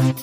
Hello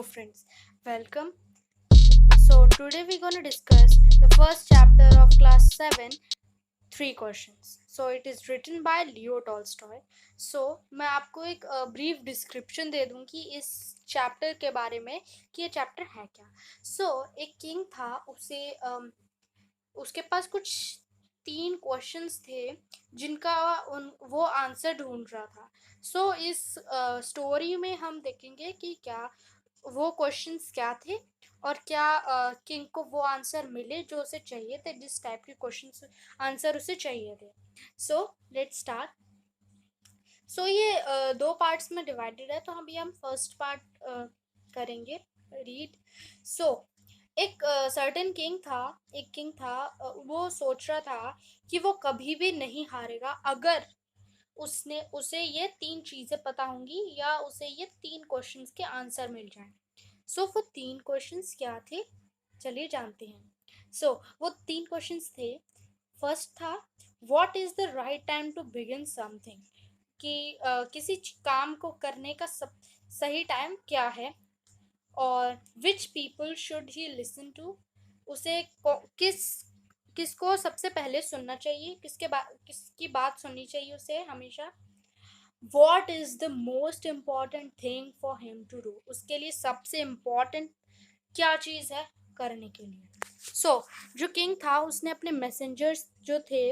friends, welcome. So today we're going to discuss the first chapter of class 7, three questions. So it is written by Leo Tolstoy. So मैं आपको एक brief description दे दूं कि इस chapter के बारे में कि ये चैप्टर है क्या. एक किंग था, उसके पास कुछ 3 क्वेश्चंस थे जिनका वो आंसर ढूंढ रहा था. इस स्टोरी में हम देखेंगे कि क्या वो क्वेश्चंस क्या थे और क्या किंग को वो आंसर मिले जो उसे चाहिए थे, जिस टाइप के क्वेश्चंस आंसर उसे चाहिए थे. Let's start. ये 2 पार्ट्स में डिवाइडेड है, तो हम फर्स्ट पार्ट करेंगे रीड. सो एक सर्टेन किंग था. वो सोच रहा था कि वो कभी भी नहीं हारेगा अगर उसे ये 3 चीजें पता होंगी या उसे ये 3 क्वेश्चंस के आंसर मिल जाएं. वो 3 क्वेश्चंस क्या थे, चलिए जानते हैं. वो 3 क्वेश्चंस थे. फर्स्ट था, what is the right time to begin something, कि किसी काम को करने का सही टाइम क्या है. और which people should he listen to, उसे किसको सबसे पहले सुनना चाहिए, किसकी बात सुननी चाहिए उसे हमेशा. What is the most important thing for him to do, उसके लिए सबसे इम्पॉर्टेंट क्या चीज़ है करने के लिए. जो किंग था उसने अपने मैसेंजर्स जो थे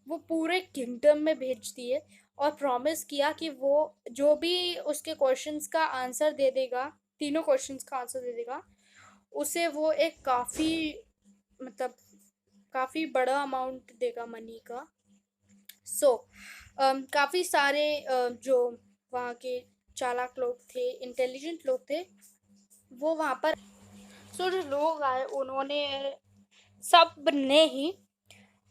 वो पूरे किंगडम में भेज दिए और प्रॉमिस किया कि वो जो भी उसके क्वेश्चंस का आंसर दे देगा, तीनों क्वेश्चंस का आंसर दे देगा, उसे वो एक मतलब काफ़ी बड़ा अमाउंट देगा मनी का. काफ़ी सारे जो वहाँ के चालाक लोग थे, इंटेलिजेंट लोग थे, वो वहाँ पर. जो लोग आए उन्होंने सब ने ही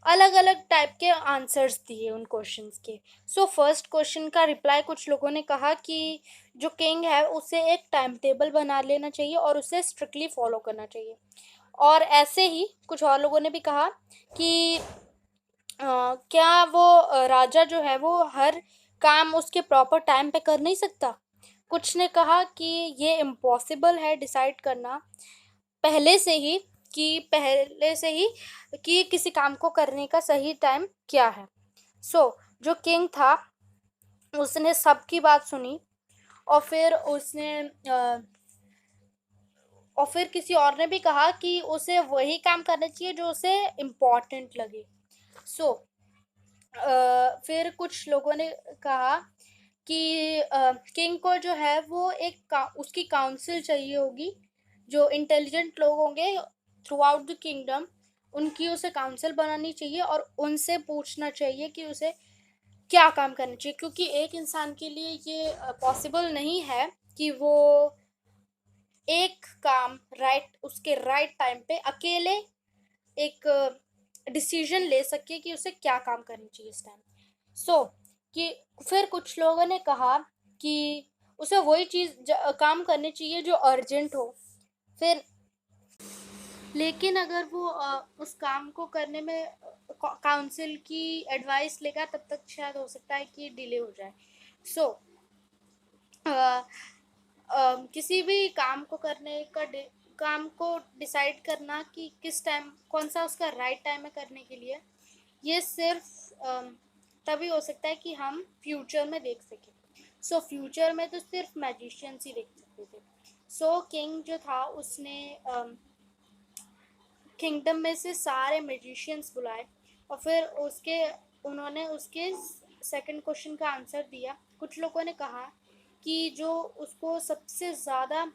अलग अलग टाइप के आंसर्स दिए उन क्वेश्चंस के. फर्स्ट क्वेश्चन का रिप्लाई कुछ लोगों ने कहा कि जो किंग है उसे एक टाइम टेबल बना लेना चाहिए और उसे स्ट्रिक्टली फॉलो करना चाहिए. और ऐसे ही कुछ और लोगों ने भी कहा कि क्या वो राजा जो है वो हर काम उसके प्रॉपर टाइम पे कर नहीं सकता. कुछ ने कहा कि ये इम्पॉसिबल है डिसाइड करना पहले से ही कि किसी काम को करने का सही टाइम क्या है. जो किंग था उसने सबकी बात सुनी और फिर किसी और ने भी कहा कि उसे वही काम करना चाहिए जो उसे इम्पोर्टेंट लगे. फिर कुछ लोगों ने कहा कि किंग को जो है वो उसकी काउंसिल चाहिए होगी, जो इंटेलिजेंट लोग होंगे थ्रू आउट द किंगडम, उनकी उसे काउंसिल बनानी चाहिए और उनसे पूछना चाहिए कि उसे क्या काम करना चाहिए, क्योंकि एक इंसान के लिए ये पॉसिबल नहीं है कि वो एक काम उसके राइट टाइम पे अकेले एक डिसीजन ले सके कि उसे क्या काम करना चाहिए इस टाइम. कि फिर कुछ लोगों ने कहा कि उसे वही चीज़ काम करनी चाहिए जो अर्जेंट हो. फिर लेकिन अगर वो उस काम को करने में काउंसिल की एडवाइस लेगा तब तक शायद हो सकता है कि डिले हो जाए. किसी भी काम को डिसाइड करना कि किस टाइम कौन सा उसका राइट टाइम है करने के लिए, ये सिर्फ तभी हो सकता है कि हम फ्यूचर में देख सकें. फ्यूचर में तो सिर्फ मैजिशियंस ही देख सकते थे. किंग जो था उसने किंगडम में से सारे मैजिशियंस बुलाए और फिर उन्होंने उसके सेकंड क्वेश्चन का आंसर दिया. कुछ लोगों ने कहा कि जो उसको सबसे ज़्यादा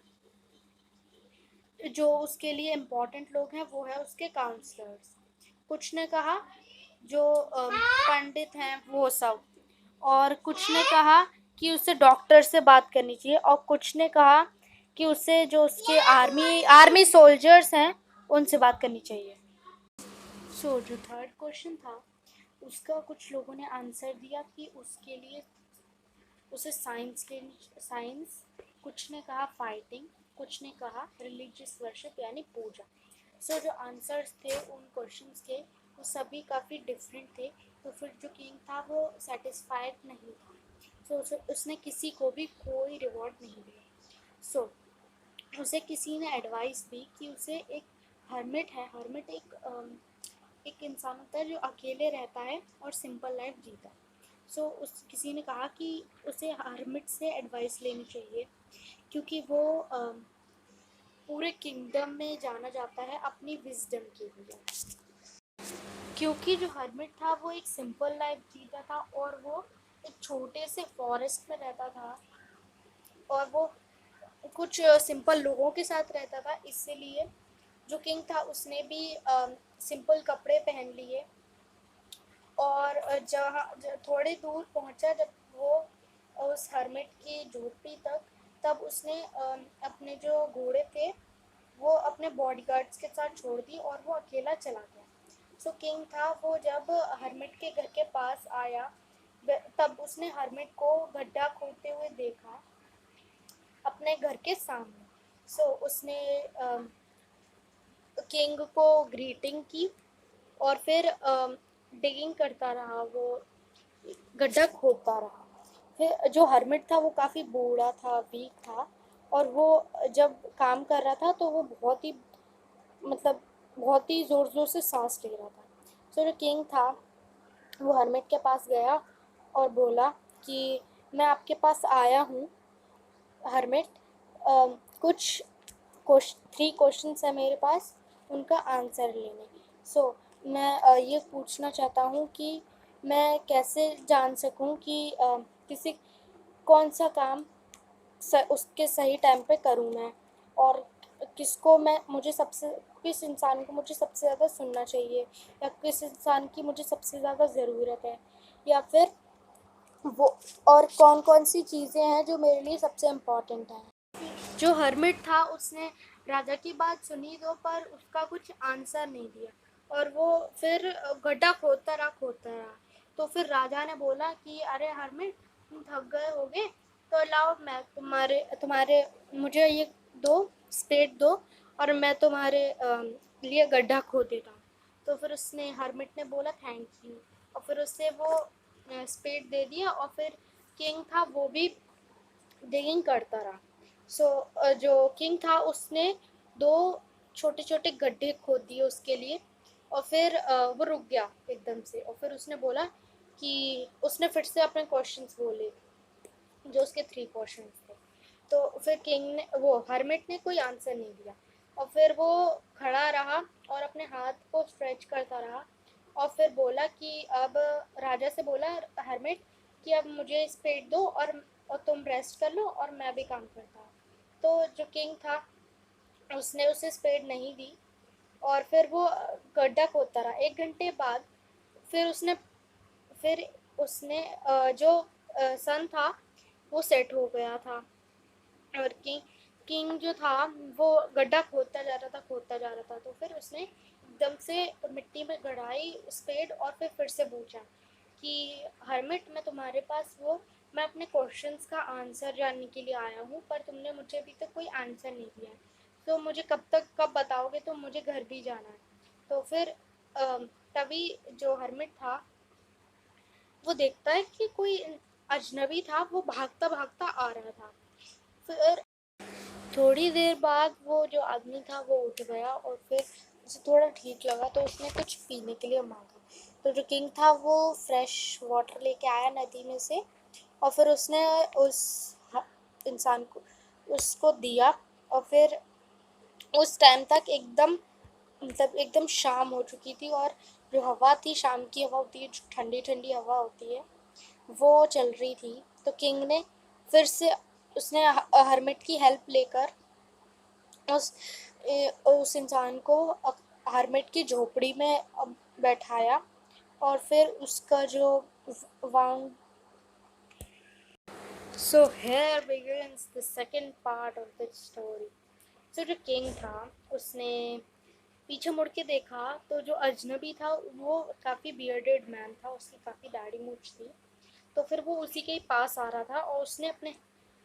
जो उसके लिए इम्पोर्टेंट लोग हैं वो है उसके काउंसलर्स. कुछ ने कहा जो पंडित हैं वो सब, और कुछ ने कहा कि उसे डॉक्टर से बात करनी चाहिए, और कुछ ने कहा कि उसे जो उसके आर्मी सोल्जर्स हैं उनसे बात करनी चाहिए. जो थर्ड क्वेश्चन था उसका कुछ लोगों ने आंसर दिया कि उसके लिए उसे साइंस, कुछ ने कहा फाइटिंग, कुछ ने कहा रिलीजियस वर्शिप यानी पूजा. जो आंसर्स थे उन क्वेश्चंस के वो सभी काफ़ी डिफरेंट थे। तो फिर जो किंग था वो सेटिस्फाइड नहीं था। सो उसने किसी को भी कोई रिवॉर्ड नहीं दिया। सो उसे किसी ने एडवाइस दी कि उसे एक हर्मिट है, हर्मिट एक इंसान होता है जो अकेले रहता है और सिंपल लाइफ जीता है। सो उस किसी ने कहा कि उसे हर्मिट से एडवाइस लेनी चाहिए, क्योंकि वो पूरे किंगडम में जाना जाता है अपनी विजडम के लिए। क्योंकि जो हर्मिट था वो एक सिंपल लाइफ जीता था और वो एक छोटे से फॉरेस्ट में रहता था और वो कुछ सिंपल लोगों के साथ रहता था। इसीलिए जो किंग था उसने भी सिंपल कपड़े पहन लिए और थोड़ी दूर पहुंचा जब वो उस हर्मिट की झोपड़ी तक, तब उसने अपने जो घोड़े थे वो अपने बॉडीगार्ड्स के साथ छोड़ दी और वो अकेला चला गया। सो किंग था वो जब हर्मिट के घर के पास आया, तब उसने हर्मिट को गड्ढा खोदते हुए देखा अपने घर के सामने। सो उसने किंग को ग्रीटिंग की और फिर डिगिंग करता रहा, वो गड्ढा खोदता रहा। फिर जो हर्मिट था वो काफ़ी बूढ़ा था, वीक था, और वो जब काम कर रहा था तो वो मतलब बहुत ही ज़ोर ज़ोर से सांस ले रहा था। सो जो किंग था वो हर्मिट के पास गया और बोला कि मैं आपके पास आया हूँ हर्मिट, कुछ 3 क्वेश्चंस है मेरे पास, उनका आंसर लेने। सो मैं ये पूछना चाहता हूँ कि मैं कैसे जान सकूँ कि किसी कौन सा काम उसके सही टाइम पे करूँ मैं, और किस इंसान को मुझे सबसे ज़्यादा सुनना चाहिए, या किस इंसान की मुझे सबसे ज़्यादा ज़रूरत है, या फिर वो और कौन कौन सी चीज़ें हैं जो मेरे लिए सबसे इम्पोर्टेंट हैं। जो हर्मिट था उसने राजा की बात सुनी तो पर उसका कुछ आंसर नहीं दिया, और वो फिर गड्ढा खोदता रहा। तो फिर राजा ने बोला कि अरे हर्मिट, तुम थक गए होगे, तो लाओ मैं तुम्हारे तुम्हारे मुझे ये दो, स्पेड दो, और मैं तुम्हारे लिए गड्ढा खोद देता हूँ। तो फिर उसने हर्मिट ने बोला थैंक यू, और फिर उससे वो स्पेड दे दिया, और फिर किंग था वो भी डिगिंग करता रहा। सो जो किंग था उसने 2 छोटे-छोटे गड्ढे खोद दिए उसके लिए, और फिर वो रुक गया एकदम से, और फिर उसने बोला कि उसने फिर से अपने क्वेश्चंस बोले, जो उसके 3 क्वेश्चंस थे। तो फिर किंग ने वो हर्मिट ने कोई आंसर नहीं दिया, और फिर वो खड़ा रहा और अपने हाथ को स्ट्रेच करता रहा, और फिर बोला कि अब राजा से बोला हर्मिट कि अब मुझे इस पेट दो, और तुम रेस्ट कर लो और मैं भी काम करता हूँ। तो जो किंग था उसने उसे स्पेड नहीं दी, और फिर वो गड्ढा खोदता रहा। 1 घंटे बाद फिर उसने फिर उसने जो सन था वो सेट हो गया था, और किंग जो था वो गड्ढा खोदता जा रहा था। तो फिर उसने एकदम से मिट्टी में गड़ाई स्पेड, और फिर से पूछा कि हर्मिट, मैं अपने क्वेश्चंस का आंसर जानने के लिए आया हूँ, पर तुमने मुझे अभी तक कोई आंसर नहीं दिया है। तो मुझे कब बताओगे, तो मुझे घर भी जाना है। तो फिर तभी जो हर्मिट था वो देखता है कि कोई अजनबी था, वो भागता भागता आ रहा था। फिर थोड़ी देर बाद वो जो आदमी था वो उठ गया, और फिर उसे थोड़ा ठीक लगा तो उसने कुछ पीने के लिए मांगा। तो जो किंग था वो फ्रेश वाटर लेके आया नदी में से, और फिर उसने उस इंसान को उसको दिया, और फिर उस टाइम तक एकदम शाम हो चुकी थी, और जो हवा थी, शाम की हवा होती है, जो ठंडी ठंडी हवा होती है, वो चल रही थी। तो किंग ने फिर से उसने हर्मिट की हेल्प लेकर उस उस इंसान को हर्मिट की झोपड़ी में बैठाया, और फिर उसका जो wound so here begins the second part of the story. So जो किंग था उसने पीछे मुड़ के देखा, तो जो अजनबी था वो काफ़ी बियर्डेड मैन था, उसकी काफ़ी दाढ़ी मूछ थी। तो फिर वो उसी के ही पास आ रहा था, और उसने अपने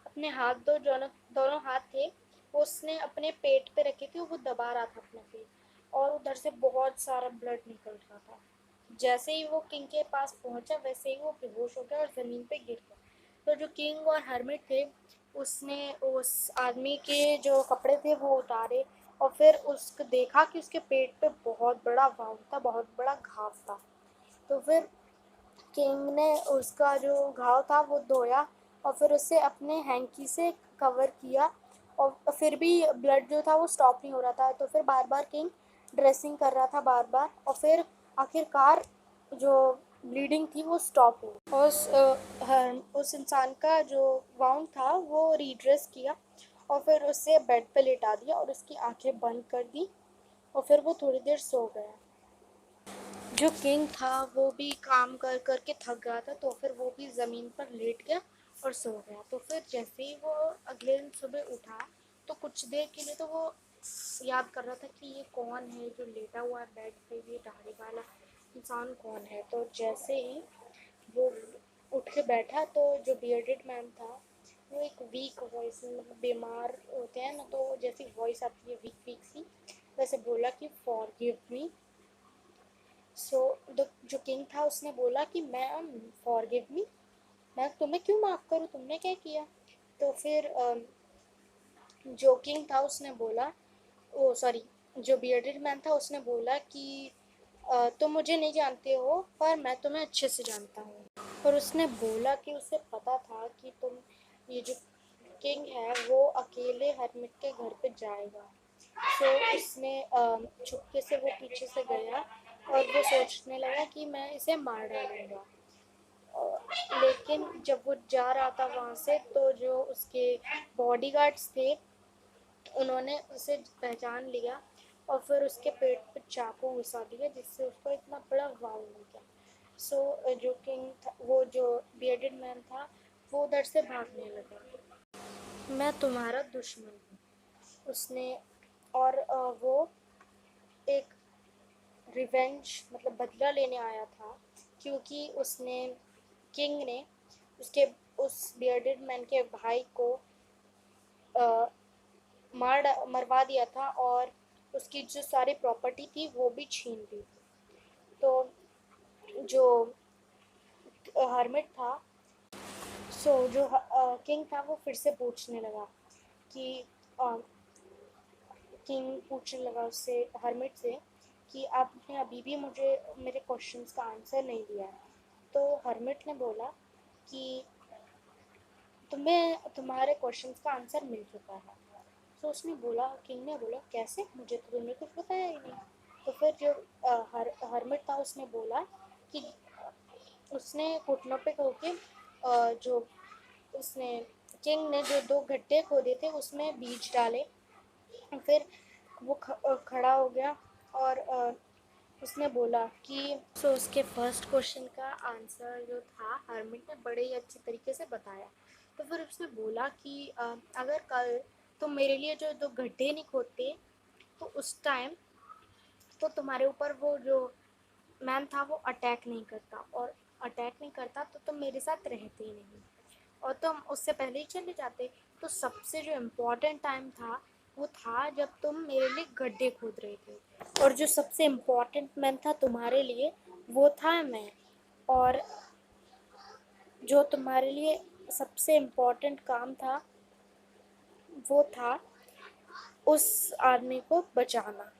अपने हाथ दोनों हाथ थे वो उसने अपने पेट पे रखे थे, वो दबा रहा था अपना पेट, और उधर से बहुत सारा ब्लड निकल रहा था। जैसे ही वो किंग के पास पहुंचा वैसे ही वो बेहोश हो गया और ज़मीन पे गिर गया। तो जो किंग और हर्मिट थे उसने उस आदमी के जो कपड़े थे वो उतारे और फिर उसको देखा कि उसके पेट पे बहुत बड़ा वाव था, बहुत बड़ा घाव था। तो फिर किंग ने उसका जो घाव था वो धोया और फिर उसे अपने हैंकी से कवर किया और फिर भी ब्लड जो था वो स्टॉप नहीं हो रहा था। तो फिर बार बार किंग ड्रेसिंग कर रहा था बार बार और फिर आखिरकार जो ब्लीडिंग थी वो स्टॉप हो गई। और उस इंसान का जो वाउंड था वो रीड्रेस किया और फिर उसे बेड पे लेटा दिया और उसकी आंखें बंद कर दी और फिर वो थोड़ी देर सो गया। जो किंग था वो भी काम कर कर के थक गया था तो फिर वो भी ज़मीन पर लेट गया और सो गया। तो फिर जैसे ही वो अगले दिन सुबह उठा तो कुछ देर के लिए तो वो याद कर रहा था कि ये कौन है जो लेटा हुआ है बेड पे, ये दाढ़ी वाला इंसान कौन है। तो जैसे ही वो उठ के बैठा तो जो बियर्डेड मैन था वो एक वीक वॉइस में, मतलब बीमार होते हैं ना तो जैसी वॉइस आती है वीक वीक सी, वैसे बोला कि फॉरगिव मी। सो जो किंग था उसने बोला कि मैम फॉरगिव मी, मैं तुम्हें क्यों माफ़ करूँ, तुमने क्या किया। तो फिर जो किंग था उसने बोला, ओ सॉरी, जो बियर्डेड मैन था उसने बोला कि तुम मुझे नहीं जानते हो पर मैं तुम्हें अच्छे से जानता हूँ। और उसने बोला कि उसे पता था कि तुम, ये जो किंग है वो अकेले हरमिट के घर पे जाएगा। तो उसने चुपके से वो पीछे से गया और वो सोचने लगा कि मैं इसे मार डालूंगा। लेकिन जब वो जा रहा था वहाँ से तो जो उसके बॉडीगार्ड्स थे उन्होंने उसे पहचान लिया और फिर उसके पेट पे चाकू घुसा दिया जिससे उसको इतना बड़ा वाव हो गया। सो जो किंग था, वो जो बियर्डेड मैन था वो उधर से भागने लगा। मैं तुम्हारा दुश्मन हूँ उसने। और वो एक रिवेंज मतलब बदला लेने आया था क्योंकि उसने, किंग ने उसके उस बियर्डेड मैन के भाई को मरवा दिया था और उसकी जो सारी प्रॉपर्टी थी वो भी छीन ली थी। तो जो हर्मिट था, सो जो किंग था वो फिर से पूछने लगा कि किंग पूछने लगा उससे, हर्मिट से, कि आपने अभी भी मुझे मेरे क्वेश्चंस का आंसर नहीं दिया है। तो हर्मिट ने बोला कि तुम्हें तुम्हारे क्वेश्चंस का आंसर मिल चुका है। तो उसने बोला, किंग ने बोला कैसे, मुझे तो तुमने कुछ बताया ही नहीं। तो फिर जो हर्मिट था उसने बोला कि उसने घुटनों पे होके जो उसने, किंग ने जो दो गड्ढे खोदे थे उसमें बीज डाले। फिर वो खड़ा हो गया और उसने बोला कि उसके फर्स्ट क्वेश्चन का आंसर जो था हरमिट ने बड़े ही अच्छे तरीके से बताया। तो फिर उसने बोला कि अगर कल तुम मेरे लिए जो दो गड्ढे नहीं खोदते तो उस टाइम तो तुम्हारे ऊपर वो जो मैन था वो अटैक नहीं करता, और अटैक नहीं करता तो तुम मेरे साथ रहते ही नहीं और तुम उससे पहले ही चले जाते। तो सबसे जो इम्पोर्टेंट टाइम था वो था जब तुम मेरे लिए गड्ढे खोद रहे थे, और जो सबसे इम्पोर्टेंट मैन था तुम्हारे लिए वो था मैं। और जो तुम्हारे लिए सबसे इम्पोर्टेंट काम था वो था उस आदमी को बचाना।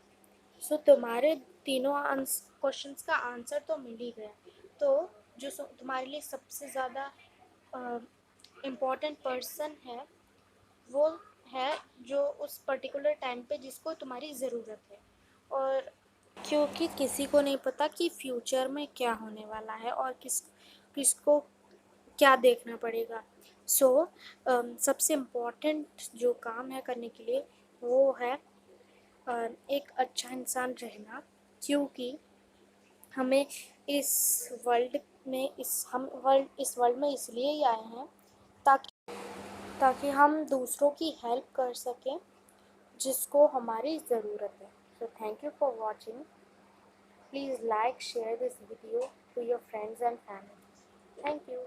सो तुम्हारे तीनों क्वेश्चंस का आंसर तो मिल ही गया। तो जो तुम्हारे लिए सबसे ज़्यादा इम्पोर्टेंट पर्सन है वो है जो उस पर्टिकुलर टाइम पे जिसको तुम्हारी ज़रूरत है। और क्योंकि किसी को नहीं पता कि फ्यूचर में क्या होने वाला है और किसको क्या देखना पड़ेगा। सो सबसे इम्पोर्टेंट जो काम है करने के लिए वो है एक अच्छा इंसान रहना, क्योंकि हमें इस वर्ल्ड में इस वर्ल्ड में इसलिए ही आए हैं ताकि ताकि हम दूसरों की हेल्प कर सकें जिसको हमारी ज़रूरत है। So thank you for watching. Please like, share this video to your friends and family. Thank you.